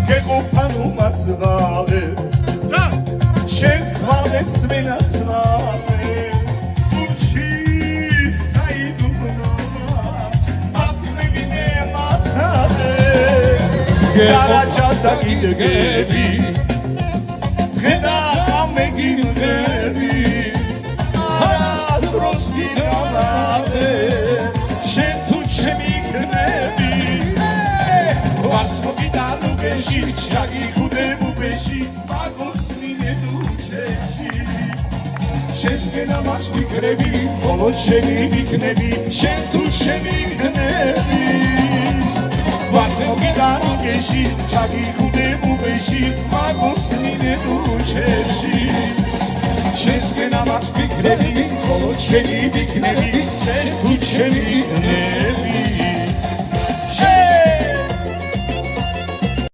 გეყოფან უმაცვალე შენს თვალებს ვენაცვალე გულში საიდუმლოს ათქმევინე მაცალე გარაჯად და კიდგები დღედა ამეგინდები არასდროს გიგავადე შენ თუ ჩემი იქნები ვაცნობიდან უგეში ჩაგიხუდებ უბეში მაგოს მინედუჩეში შენსკენა მას ვიქნები მხოლოდ შენი ვიქნები შენ თუ ჩემი იქნები ვაცნობიდან უგეში ჩაგიხუდებ უბეში მაგოს მინედუჩეში შენსკენა მას ვიქნები მხოლოდ შენი ვიქნები შენ თუ ჩემი იქნები